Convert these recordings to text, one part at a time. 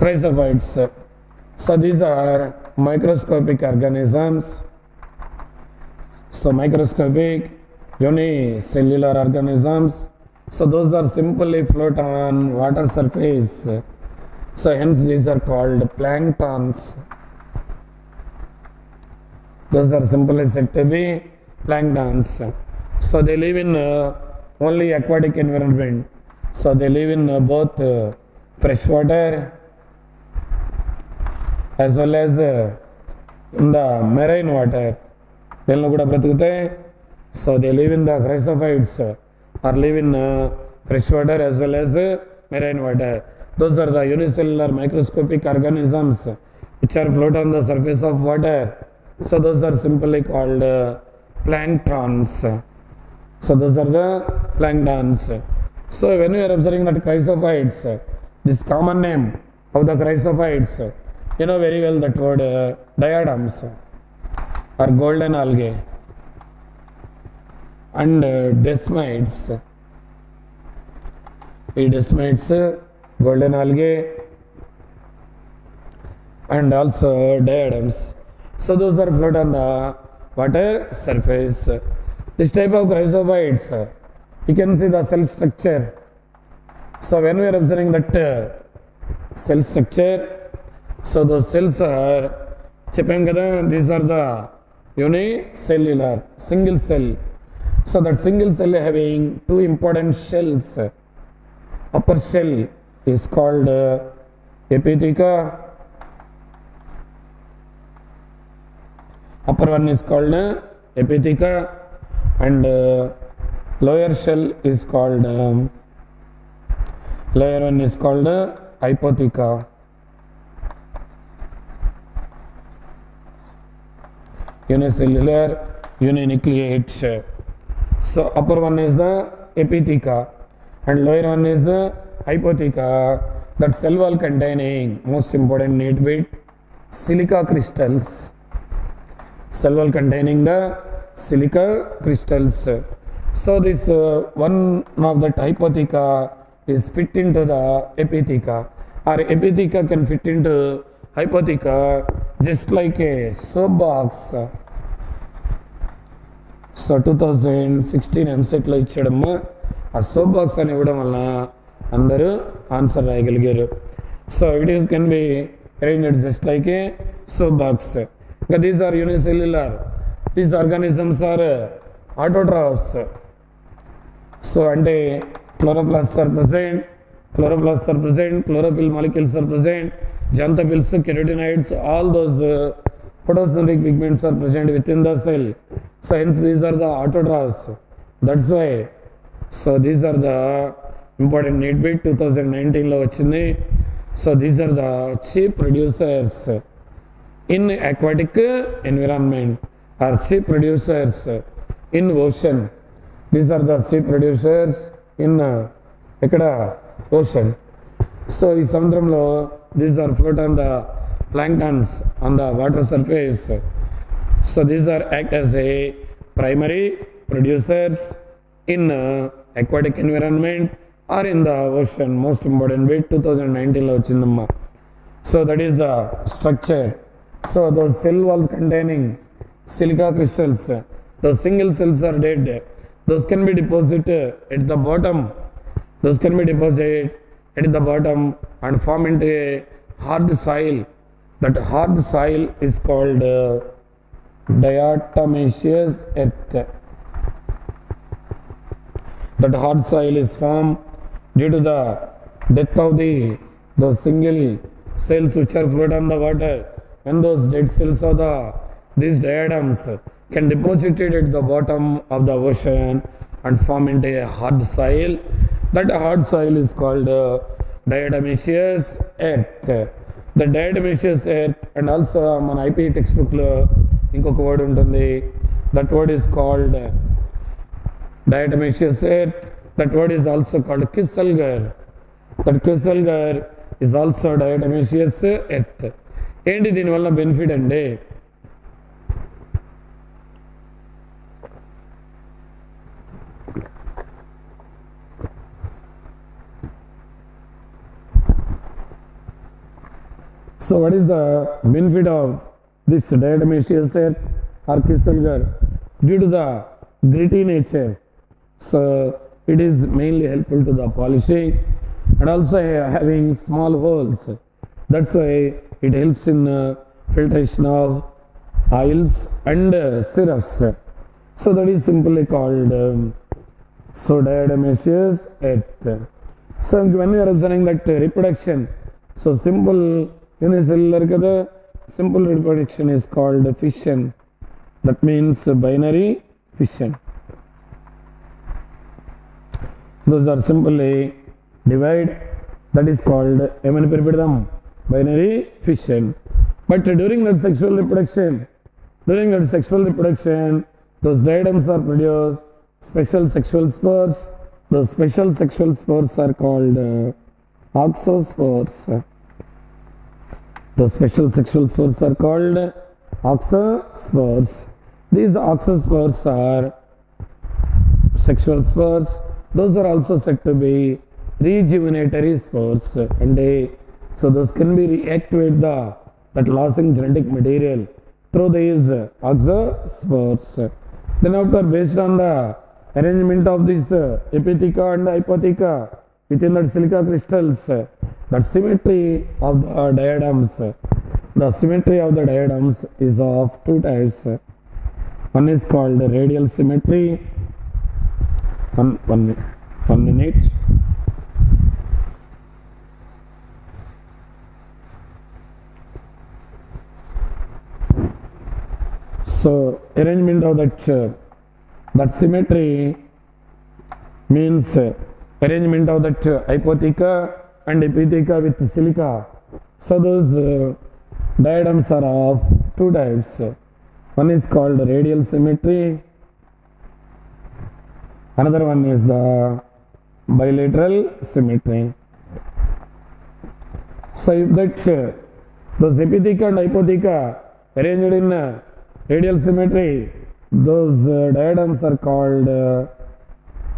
Chryosophytes. So these are microscopic organisms. So microscopic unicellular organisms. So those are simply float on water surface. So hence these are called planktons. Those are simply said to be planktons. So they live in only aquatic environment. So they live in both fresh water as well as in the marine water. So they live in the chryosophytes or live in fresh water as well as marine water. Those are the unicellular microscopic organisms which are float on the surface of water. So those are simply called planktons. So those are the planktons. So when we are observing that chryosophytes, this common name of the chryosophytes, you know very well that word diatoms or golden algae and desmites. Desmites, golden algae and also diatoms. So those are float on the water surface. This type of chryosophytes, you can see the cell structure. So when we are observing that cell structure, so those cells are, these are the unicellular, single cell. So that single cell having two important shells. Upper shell is called epitheca. Upper one is called epitheca and lower shell is called hypotheca. Unicellular, uninucleate. So upper one is the epitheca and lower one is the hypotheca. That cell wall containing most important need bit silica crystals. Cell wall containing the silica crystals. So this one of that hypotheca is fit into the epitheca, or epitheca can fit into hypotheca just like a soap box. So 2016 MSET లో ఇచ్చాడమ్మా ఆ soap box అని ఇవ్వడం వల్ల అందరూ answer రాయగలిగారు. So it is can be arranged just like a soap box. These are unicellular. These organisms are autotrophs. So ante chloroplasts are present, chlorophyll molecules are present, xanthophyls, carotenoids, all those photosynthetic pigments are present within the cell. So hence these are the autotrophs. That's why. So these are the important need bit 2019 lo vachindi. So these are the chief producers in aquatic environment or chief producers in ocean. These are the chief producers in ocean. So in samudramlo these are float on the planktons on the water surface. So these are act as a primary producers in aquatic environment or in the ocean. Most important bit 2019 lo vachindamma. So that is the structure. So those cell walls containing silica crystals, those single cells are dead. Those can be deposited at the bottom. Those can be deposited at the bottom and form into a hard soil. That hard soil is called diatomaceous earth. That hard soil is formed due to the death of those single cells which are float on the water. When those dead cells of these diatoms can deposit it at the bottom of the ocean and form into a hard soil. That hard soil is called diatomaceous earth. The diatomaceous earth, and also మన IP text బుక్లో ఇంకొక word ఉంటుంది. That word is called diatomaceous earth. That word is also called kieselguhr. That kieselguhr is also diatomaceous earth. ఏంటి దీనివల్ల benefit అండి? So what is the benefit of this diatomaceous earth or crystalgar? Due to the gritty nature, so it is mainly helpful to the polishing and also having small holes. That's why it helps in filtration of oils and syrups. So that is simply called diatomaceous earth. So when you are observing that reproduction, so simple unicellular kada, simple reproduction is called fission. That means binary fission. Those are simply divide. That is called binary fission. But during that sexual reproduction, those diadems are produced special sexual spores. Those special sexual spores are called oxospores. Those special sexual spores are called oxospores. These oxospores are sexual spores. Those are also said to be rejuvenatory spores, and so those can be reactivate that losing genetic material through these oxospores. Then after, based on the arrangement of this epitheca and hypotheca within that silica crystals, that symmetry of the diadems, is of two types. One is called radial symmetry. One minute. So arrangement of that symmetry means arrangement of that hypotheca and epitheca with silica. So those diadems are of two types. One is called radial symmetry. Another one is the bilateral symmetry. So if those epitheca and hypotheca arranged in radial symmetry, those diadems are called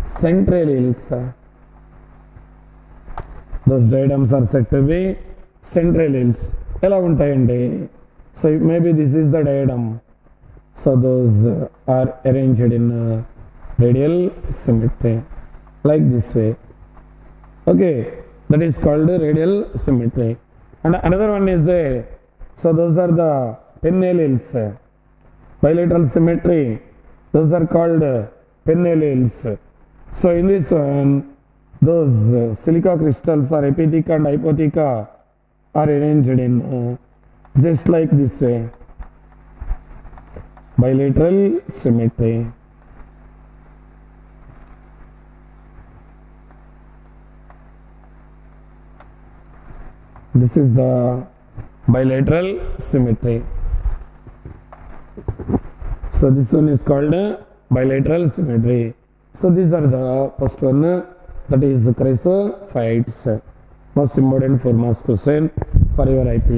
centrales. Those diadems are said to be centrales. ఎలా ఉంటాయండి? So maybe this is the diadem. So those are arranged in radial symmetry like this way. Okay, that is called radial symmetry. And another one is there. So those are the pennales. Bilateral symmetry, those are called pennales. So in this one, those silica crystals or epitheca and hypotheca are arranged in just like this way, bilateral symmetry. This is the bilateral symmetry. So this one is called bilateral symmetry. So these are the first one, that is chryosophytes. Most important for mass question for your IP.